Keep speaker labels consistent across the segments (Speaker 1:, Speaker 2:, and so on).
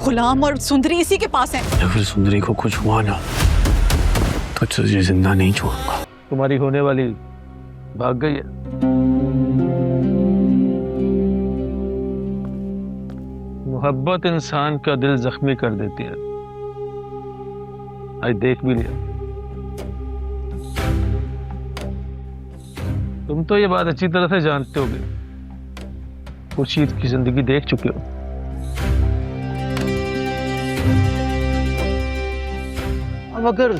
Speaker 1: गुलाम और सुंदरी इसी के पास हैं।
Speaker 2: अगर सुंदरी को कुछ हुआ ना तो तुझे जिंदा नहीं छोड़ूंगा।
Speaker 3: तुम्हारी होने वाली भाग गई है। मोहब्बत इंसान का दिल जख्मी कर देती है। आज देख भी लिया। तुम तो ये बात अच्छी तरह से जानते होगे। खुर्शीद की जिंदगी देख चुके हो। अब अगर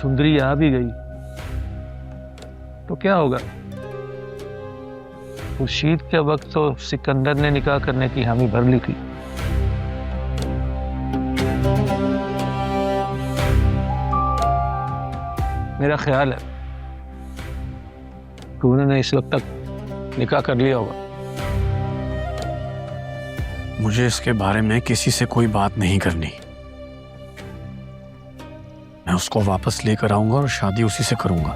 Speaker 3: सुंदरी आ भी गई तो क्या होगा? खुर्शीद के वक्त तो सिकंदर ने निकाह करने की हामी भर ली थी। मेरा ख्याल है कि उन्होंने इस वक्त तक निकाह कर लिया होगा।
Speaker 2: मुझे इसके बारे में किसी से कोई बात नहीं करनी। मैं उसको वापस लेकर आऊंगा और शादी उसी से करूंगा,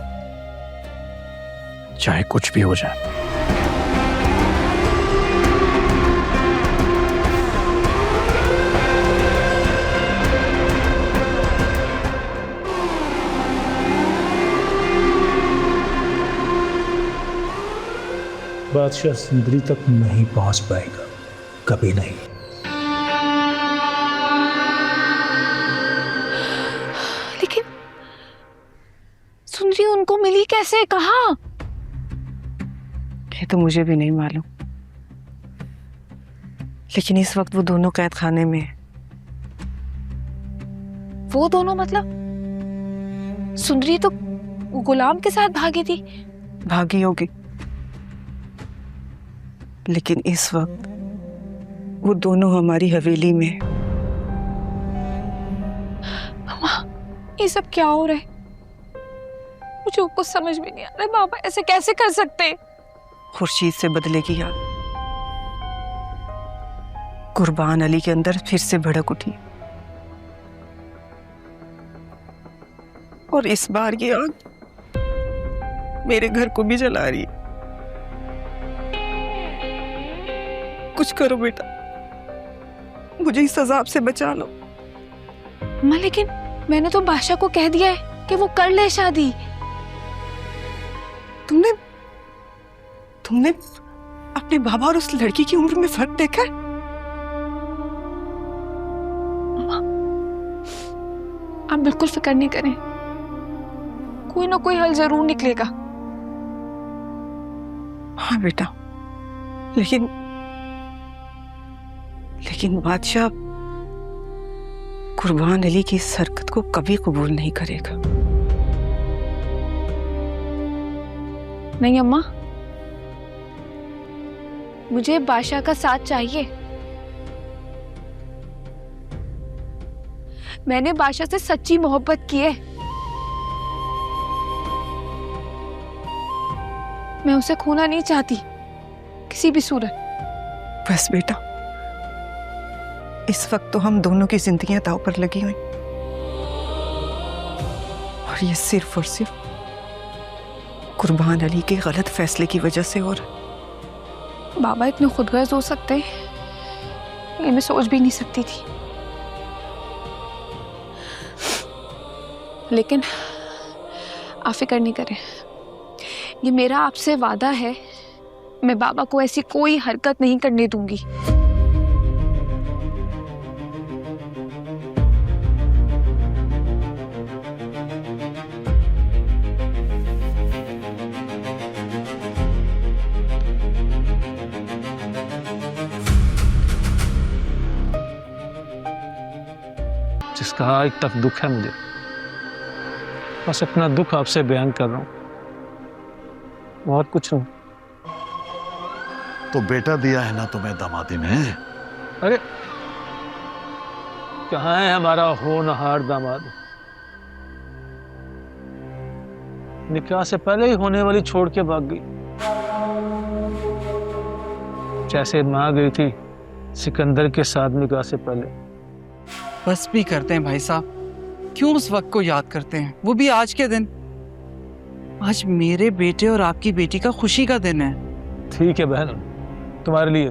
Speaker 2: चाहे कुछ भी हो जाए।
Speaker 4: बादशाह सुंदरी तक नहीं पहुंच पाएगा, कभी नहीं।
Speaker 1: लेकिन सुंदरी उनको मिली कैसे, कहाँ?
Speaker 5: ये तो मुझे भी नहीं मालूम, लेकिन इस वक्त वो दोनों कैद खाने में है।
Speaker 1: वो दोनों मतलब? सुंदरी तो गुलाम के साथ भागी थी।
Speaker 5: भागी होगी, लेकिन इस वक्त वो दोनों हमारी हवेली में।
Speaker 1: मामा, ये सब क्या हो रहा है? मुझे कुछ समझ में नहीं आ रहा है। बाबा ऐसे कैसे कर सकते?
Speaker 5: खुर्शीद से बदले की याद कुर्बान अली के अंदर फिर से भड़क उठी, और इस बार ये आग मेरे घर को भी जला रही है। कुछ करो बेटा, मुझे इस अजाब से बचा लो।
Speaker 1: माँ, लेकिन मैंने तो बादशाह को कह दिया है कि वो कर ले शादी।
Speaker 5: तुमने अपने बाबा और उस लड़की की उम्र में फर्क देखा है?
Speaker 1: आप बिल्कुल फिक्र नहीं करें, कोई ना कोई हल जरूर निकलेगा।
Speaker 5: हाँ बेटा, लेकिन बादशाह कुर्बान अली की इस हरकत को कभी कबूल नहीं करेगा।
Speaker 1: नहीं अम्मा, मुझे बादशाह का साथ चाहिए। मैंने बादशाह से सच्ची मोहब्बत की है। मैं उसे खोना नहीं चाहती किसी भी सूरत।
Speaker 5: बस बेटा, इस वक्त तो हम दोनों की जिंदगियां दांव पर लगी हुई, और ये सिर्फ और सिर्फ कुर्बान अली के गलत फैसले की वजह से। और
Speaker 1: बाबा इतने खुदगर्ज हो सकते हैं, ये मैं सोच भी नहीं सकती थी। लेकिन आप फिक्र नहीं करें, ये मेरा आपसे वादा है, मैं बाबा को ऐसी कोई हरकत नहीं करने दूंगी।
Speaker 3: जिसका आज तक दुख है मुझे, बस अपना दुख आपसे बयान कर रहा हूं, और कुछ नहीं।
Speaker 6: तो बेटा दिया है ना तुम्हें दामादी में?
Speaker 3: अरे कहाँ है हमारा होनहार दामाद? निकाह से पहले ही होने वाली छोड़ के भाग गई, जैसे मां गई थी सिकंदर के साथ निकाह से पहले।
Speaker 7: बस भी करते हैं भाई साहब, क्यों उस वक्त को याद करते हैं, वो भी आज के दिन। आज मेरे बेटे और आपकी बेटी का खुशी का दिन है।
Speaker 3: ठीक है बहन, तुम्हारे लिए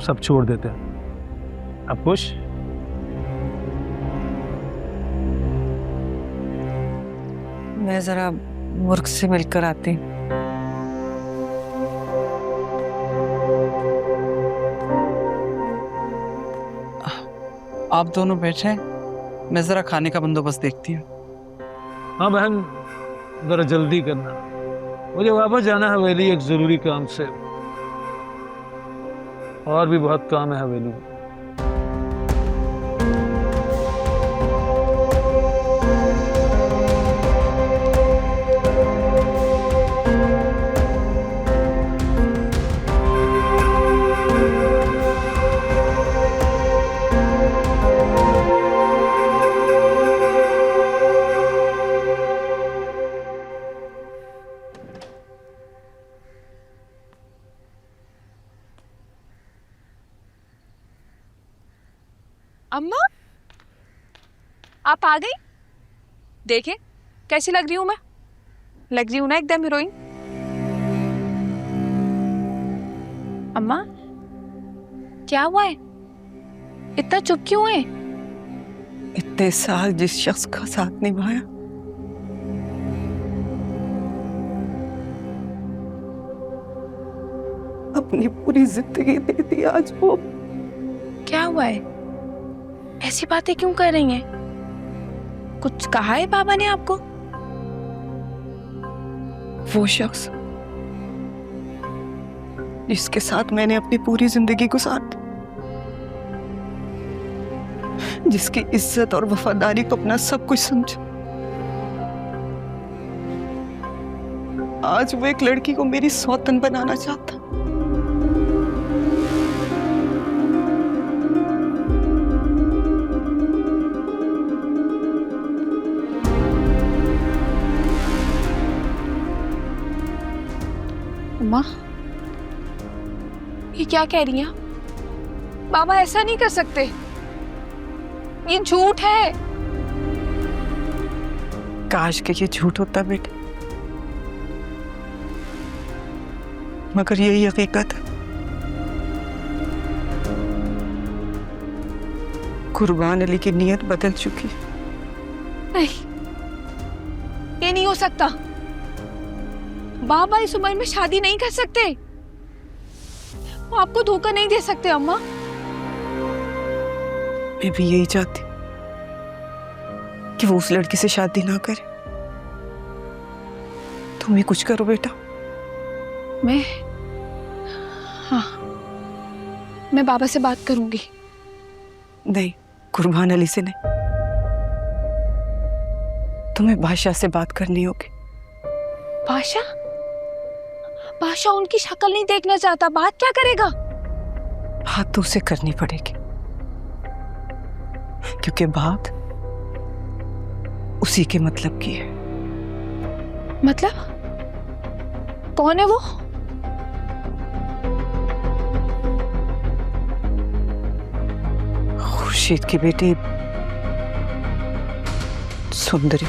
Speaker 3: सब छोड़ देते हैं। अब खुश?
Speaker 5: मैं जरा मुर्ख से मिलकर आती हूँ।
Speaker 7: आप दोनों बैठे, मैं जरा खाने का बंदोबस्त देखती हूँ।
Speaker 3: हाँ बहन, जरा जल्दी करना, मुझे वापस जाना है हवेली एक जरूरी काम से, और भी बहुत काम है हवेली में।
Speaker 1: अम्मा, आप आ गई? देखे कैसी लग रही हूं मैं? लग रही हूं ना एकदम हीरोइन। अम्मा, क्या हुआ है? इतना चुप क्यों है?
Speaker 5: इतने साल जिस शख्स का साथ निभाया, अपनी पूरी जिंदगी दे दी, आज वो
Speaker 1: क्या हुआ है? ऐसी बातें क्यों कर रही हैं? कुछ कहा है बाबा ने आपको?
Speaker 5: वो शख्स जिसके साथ मैंने अपनी पूरी जिंदगी गुजार दी, जिसकी इज्जत और वफादारी को अपना सब कुछ समझा, आज वो एक लड़की को मेरी सौतन बनाना चाहता।
Speaker 1: अम्मा, ये क्या कह रही हैं? बाबा ऐसा नहीं कर सकते, ये झूठ है।
Speaker 5: काश के ये झूठ होता बेटे, मगर यही हकीकत है। कुर्बान अली की नीयत बदल चुकी है।
Speaker 1: नहीं, ये नहीं हो सकता। बाबा इस उम्र में शादी नहीं कर सकते, वो आपको धोखा नहीं दे सकते। अम्मा,
Speaker 5: मैं भी यही चाहती कि वो उस लड़की से शादी ना करे। तुम ही कुछ करो बेटा।
Speaker 1: हाँ, मैं बाबा से बात करूंगी।
Speaker 5: नहीं, कुर्बान अली से नहीं, तुम्हें बादशाह से बात करनी होगी।
Speaker 1: बादशाह? बादशाह उनकी शक्ल नहीं देखना चाहता, बात क्या करेगा?
Speaker 5: बात तो उसे करनी पड़ेगी, क्योंकि बात उसी के मतलब की है।
Speaker 1: मतलब? कौन है वो?
Speaker 5: खुर्शीद की बेटी सुंदरी।